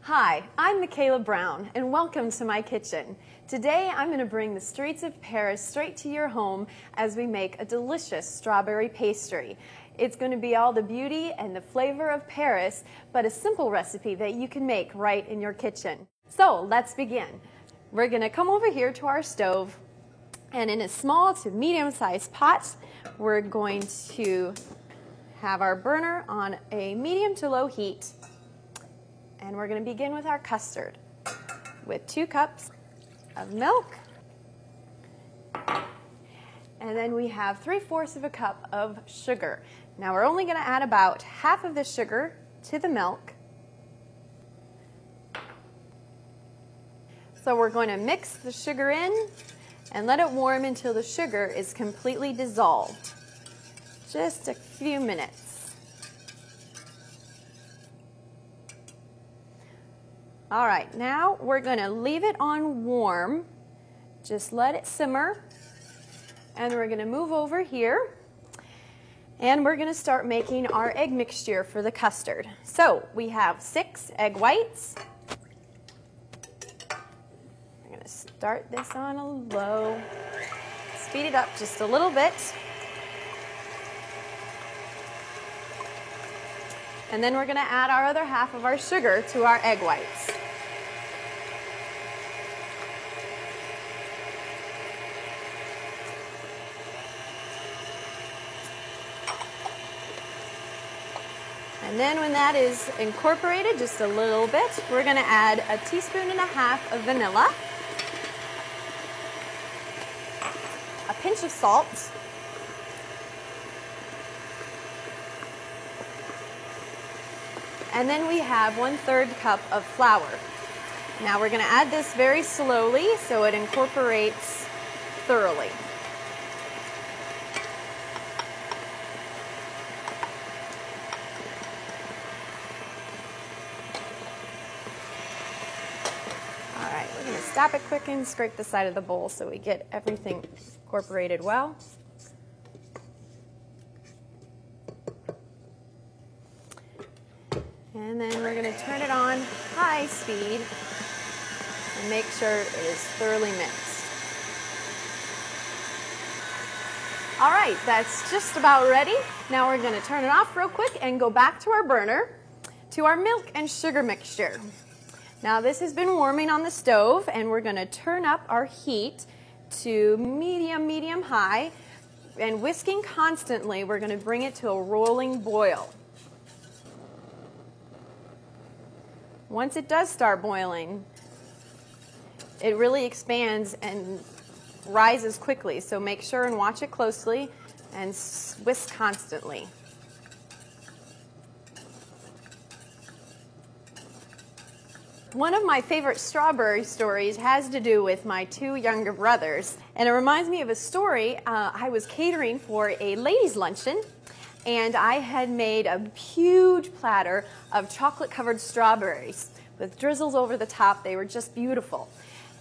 Hi, I'm Michaela Brown, and welcome to my kitchen. Today I'm going to bring the streets of Paris straight to your home as we make a delicious strawberry pastry. It's going to be all the beauty and the flavor of Paris, but a simple recipe that you can make right in your kitchen. So let's begin. We're going to come over here to our stove, and in a small to medium-sized pot, we're going to have our burner on a medium to low heat. And we're going to begin with our custard with 2 cups of milk. And then we have 3/4 of a cup of sugar. Now we're only going to add about half of the sugar to the milk. So we're going to mix the sugar in and let it warm until the sugar is completely dissolved. Just a few minutes. All right, now we're going to leave it on warm. Just let it simmer. And we're going to move over here. And we're going to start making our egg mixture for the custard. So we have 6 egg whites. I'm going to start this on a low. Speed it up just a little bit. And then we're going to add our other half of our sugar to our egg whites. And then when that is incorporated just a little bit, we're going to add 1.5 teaspoons of vanilla, a pinch of salt, and then we have 1/3 cup of flour. Now we're going to add this very slowly so it incorporates thoroughly. All right, we're going to stop it quick and scrape the side of the bowl so we get everything incorporated well. And then we're going to turn it on high speed and make sure it is thoroughly mixed. All right, that's just about ready. Now we're going to turn it off real quick and go back to our burner to our milk and sugar mixture. Now this has been warming on the stove, and we're going to turn up our heat to medium high, and whisking constantly, we're going to bring it to a rolling boil. Once it does start boiling, it really expands and rises quickly, so make sure and watch it closely and whisk constantly. One of my favorite strawberry stories has to do with my 2 younger brothers, and it reminds me of a story. I was catering for a ladies' luncheon, and I had made a huge platter of chocolate-covered strawberries with drizzles over the top. They were just beautiful.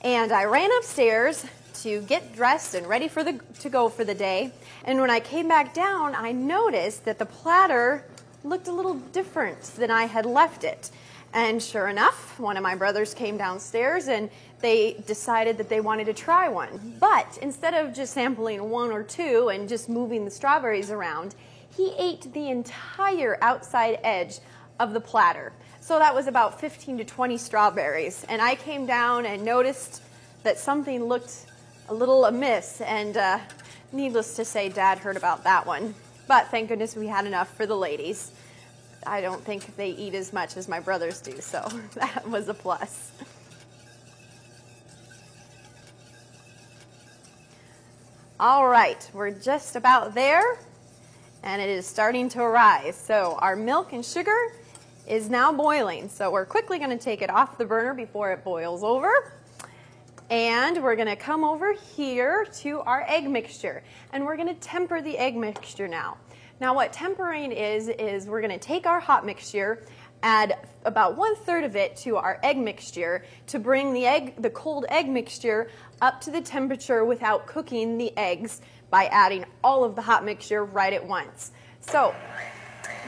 And I ran upstairs to get dressed and ready to go for the day. And when I came back down, I noticed that the platter looked a little different than I had left it. And sure enough, one of my brothers came downstairs and they decided that they wanted to try one. But instead of just sampling 1 or 2 and just moving the strawberries around, he ate the entire outside edge of the platter. So that was about 15 to 20 strawberries. And I came down and noticed that something looked a little amiss. And needless to say, Dad heard about that one. But thank goodness we had enough for the ladies. I don't think they eat as much as my brothers do, so that was a plus. All right, we're just about there. And it is starting to rise. So our milk and sugar is now boiling. So we're quickly going to take it off the burner before it boils over. And we're going to come over here to our egg mixture. And we're going to temper the egg mixture now. Now what tempering is we're going to take our hot mixture, add about 1/3 of it to our egg mixture to bring the cold egg mixture up to the temperature without cooking the eggs by adding all of the hot mixture right at once. So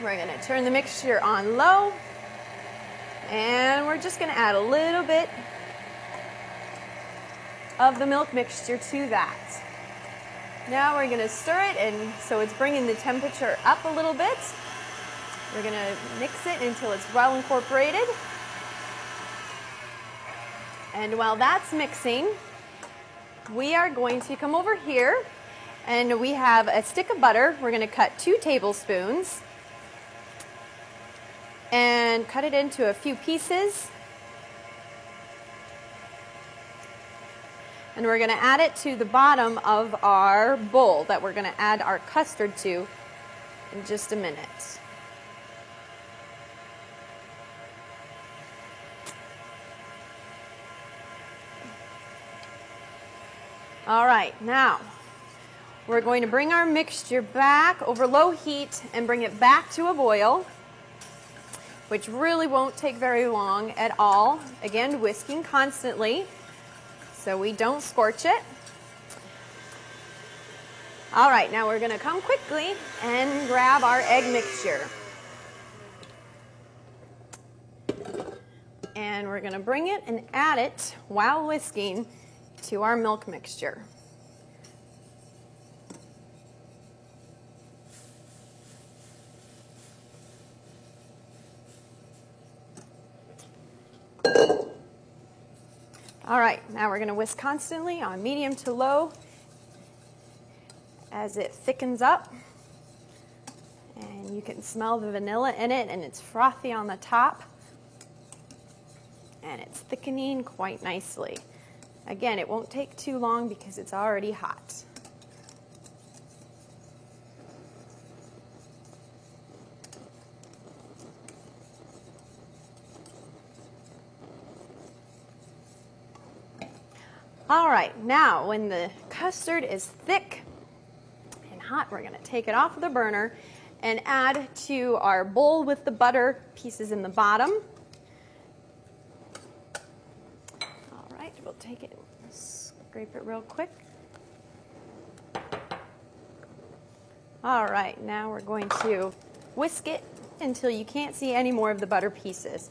we're going to turn the mixture on low, and we're we're just going to add a little bit of the milk mixture to that. Now we're going to stir it, and so it's bringing the temperature up a little bit. We're going to mix it until it's well incorporated. And while that's mixing, we are going to come over here, and we have a stick of butter. We're going to cut 2 tablespoons and cut it into a few pieces. And we're going to add it to the bottom of our bowl that we're going to add our custard to in just a minute. All right, now we're going to bring our mixture back over low heat and bring it back to a boil, which really won't take very long at all. Again, whisking constantly so we don't scorch it. All right, now we're going to come quickly and grab our egg mixture. And we're going to bring it and add it while whisking to our milk mixture. All right, now we're going to whisk constantly on medium to low as it thickens up. And you can smell the vanilla in it, and it's frothy on the top. And it's thickening quite nicely. Again, it won't take too long because it's already hot. All right, now when the custard is thick and hot, we're going to take it off of the burner and add to our bowl with the butter pieces in the bottom. We'll take it, scrape it real quick. All right, now we're going to whisk it until you can't see any more of the butter pieces.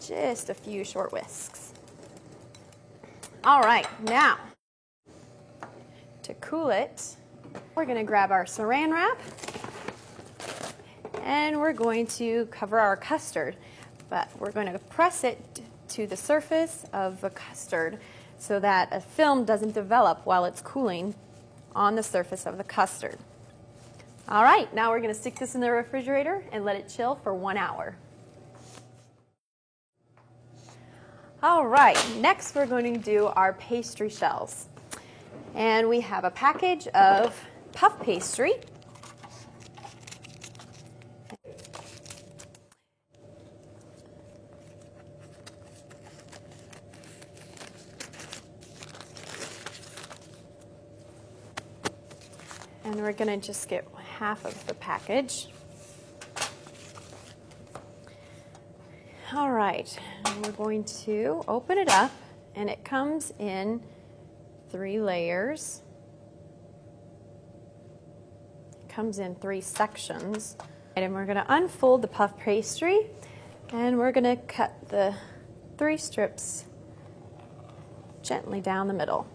Just a few short whisks. All right, now to cool it, we're going to grab our saran wrap and we're going to cover our custard, but we're going to press it to the surface of the custard so that a film doesn't develop while it's cooling on the surface of the custard. All right, now we're going to stick this in the refrigerator and let it chill for 1 hour. All right, next we're going to do our pastry shells. And we have a package of puff pastry. And we're going to just get half of the package. All right, and we're going to open it up, and it comes in 3 layers. It comes in 3 sections. And we're going to unfold the puff pastry, and we're going to cut the 3 strips gently down the middle.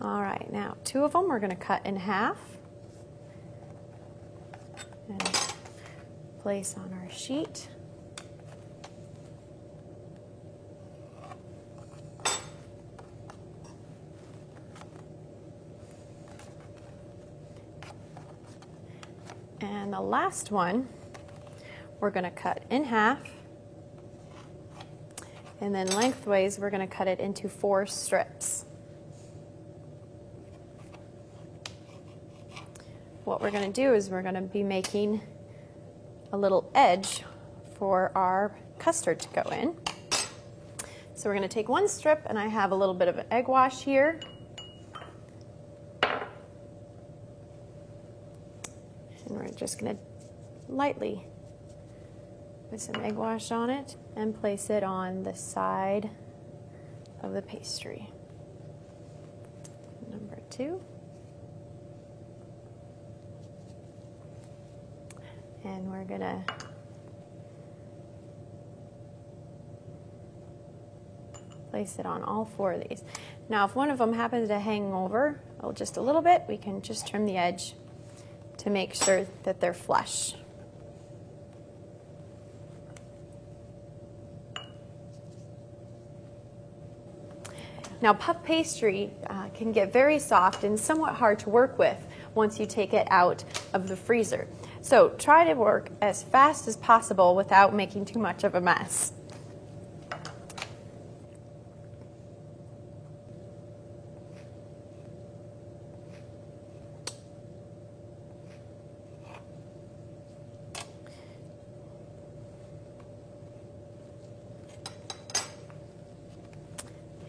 All right, now 2 of them we're going to cut in half and place on our sheet. And the last one we're going to cut in half, and then lengthways we're going to cut it into 4 strips. What we're going to do is we're going to be making a little edge for our custard to go in. So we're going to take 1 strip, and I have a little bit of an egg wash here. And we're just going to lightly put some egg wash on it and place it on the side of the pastry. Number 2. And we're gonna place it on all 4 of these. Now, if one of them happens to hang over just a little bit, we can just trim the edge to make sure that they're flush. Now, puff pastry can get very soft and somewhat hard to work with once you take it out of the freezer. So try to work as fast as possible without making too much of a mess.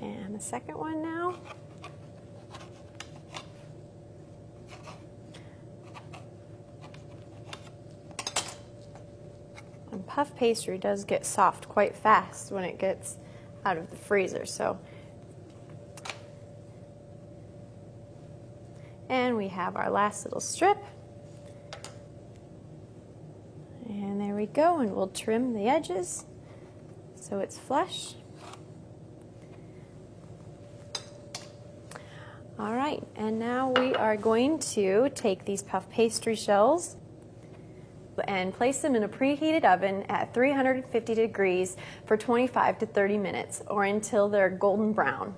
And the second one now. And puff pastry does get soft quite fast when it gets out of the freezer, so. And we have our last little strip. And there we go, and we'll trim the edges so it's flush. All right, and now we are going to take these puff pastry shells and place them in a preheated oven at 350 degrees for 25 to 30 minutes or until they're golden brown.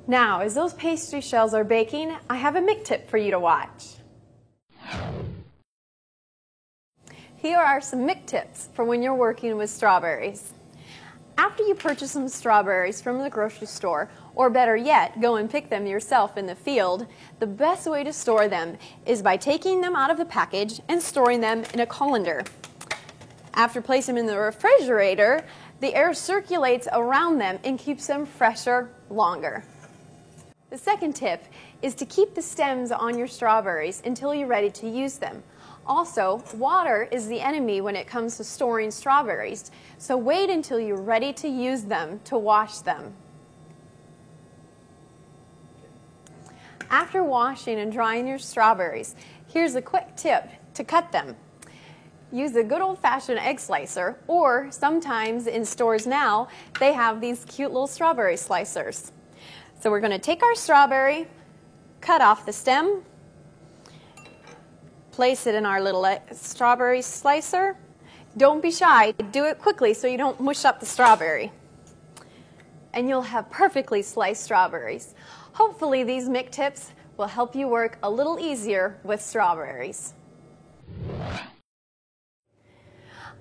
Now, as those pastry shells are baking, I have a mic tip for you to watch. Here are some mic tips for when you're working with strawberries. After you purchase some strawberries from the grocery store, or better yet, go and pick them yourself in the field, the best way to store them is by taking them out of the package and storing them in a colander. After placing them in the refrigerator, the air circulates around them and keeps them fresher longer. The second tip is to keep the stems on your strawberries until you're ready to use them. Also, water is the enemy when it comes to storing strawberries, so wait until you're ready to use them to wash them. After washing and drying your strawberries, here's a quick tip to cut them. Use a good old-fashioned egg slicer, or sometimes in stores now, they have these cute little strawberry slicers. So we're going to take our strawberry, cut off the stem, place it in our little strawberry slicer. Don't be shy. Do it quickly so you don't mush up the strawberry. And you'll have perfectly sliced strawberries. Hopefully these mic tips will help you work a little easier with strawberries.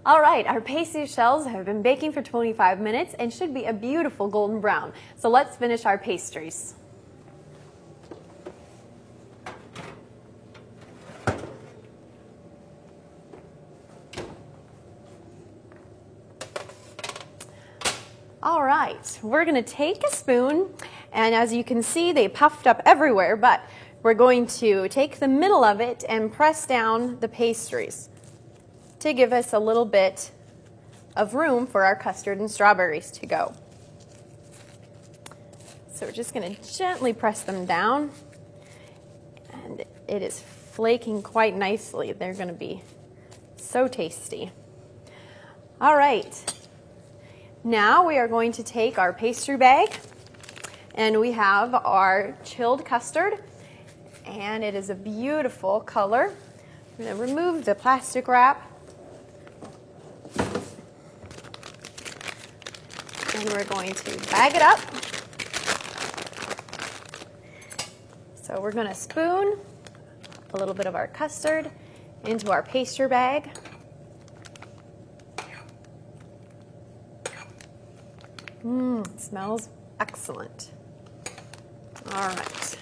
All right, our pastry shells have been baking for 25 minutes and should be a beautiful golden brown. So let's finish our pastries. All right, we're going to take a spoon, and as you can see, they puffed up everywhere, but we're going to take the middle of it and press down the pastries to give us a little bit of room for our custard and strawberries to go. So we're just going to gently press them down, and it is flaking quite nicely. They're going to be so tasty. All right. Now we are going to take our pastry bag, and we have our chilled custard, and it is a beautiful color. I'm going to remove the plastic wrap, and we're going to bag it up. So we're going to spoon a little bit of our custard into our pastry bag. It smells excellent. All right.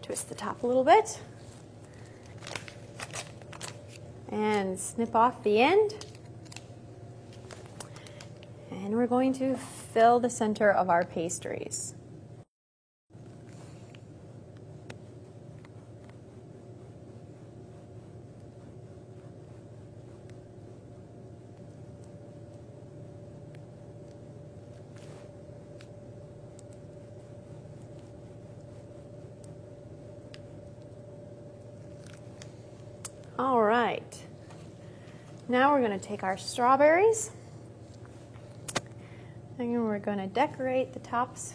Twist the top a little bit. And snip off the end. And we're going to fill the center of our pastries. right. Now we're going to take our strawberries and we're going to decorate the tops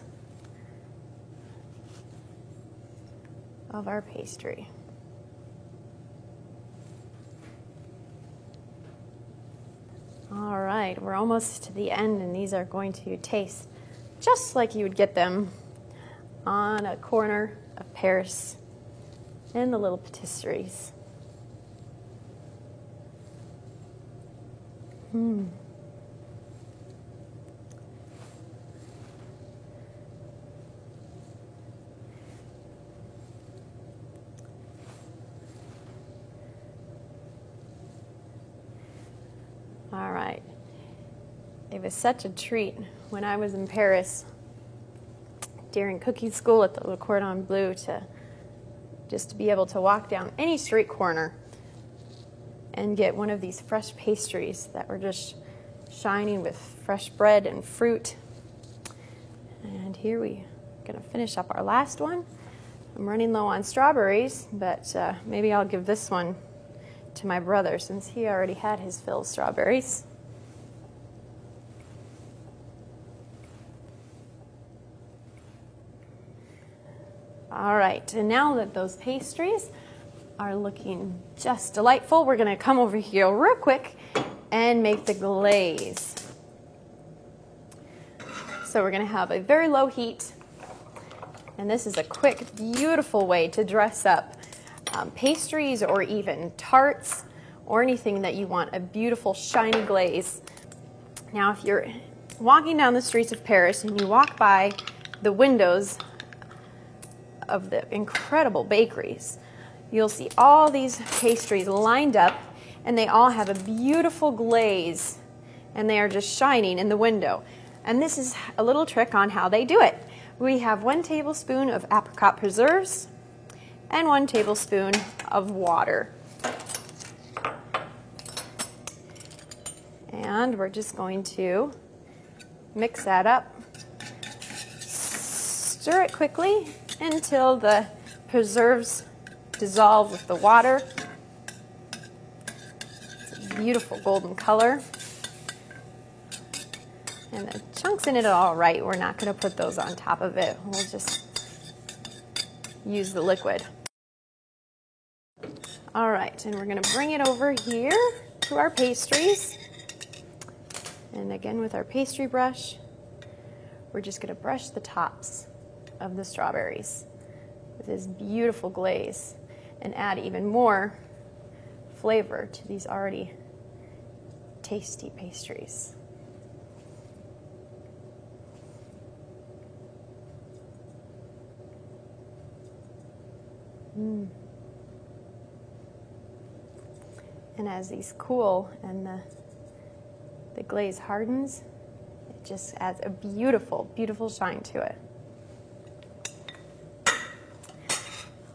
of our pastry. All right, we're almost to the end, and these are going to taste just like you would get them on a corner of Paris in the little patisseries. All right. It was such a treat when I was in Paris during cooking school at the Le Cordon Bleu to just to be able to walk down any street corner and get one of these fresh pastries that were just shining with fresh bread and fruit. And here we're going to finish up our last one. I'm running low on strawberries, but maybe I'll give this one to my brother since he already had his fill of strawberries. All right, and now that those pastries are looking just delightful, we're going to come over here real quick and make the glaze. So we're going to have a very low heat, and this is a quick, beautiful way to dress up pastries or even tarts or anything that you want a beautiful shiny glaze. Now if you're walking down the streets of Paris and you walk by the windows of the incredible bakeries, you'll see all these pastries lined up, and they all have a beautiful glaze, and they are just shining in the window. And this is a little trick on how they do it. We have 1 tablespoon of apricot preserves and 1 tablespoon of water. And we're just going to mix that up. Stir it quickly until the preserves dissolve with the water. It's a beautiful golden color. And the chunks in it are all right. We're not going to put those on top of it. We'll just use the liquid. All right, and we're going to bring it over here to our pastries. And again, with our pastry brush, we're just going to brush the tops of the strawberries with this beautiful glaze and add even more flavor to these already tasty pastries. And as these cool and the glaze hardens, it just adds a beautiful, beautiful shine to it.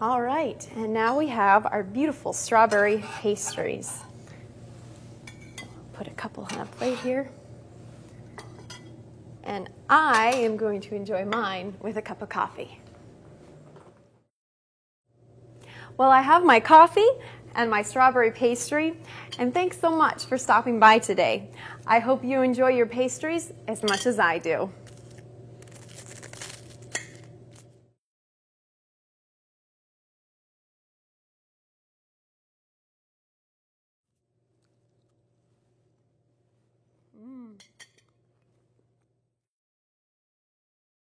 All right, and now we have our beautiful strawberry pastries. Put a couple on a plate here. And I am going to enjoy mine with a cup of coffee. Well, I have my coffee and my strawberry pastry, and thanks so much for stopping by today. I hope you enjoy your pastries as much as I do.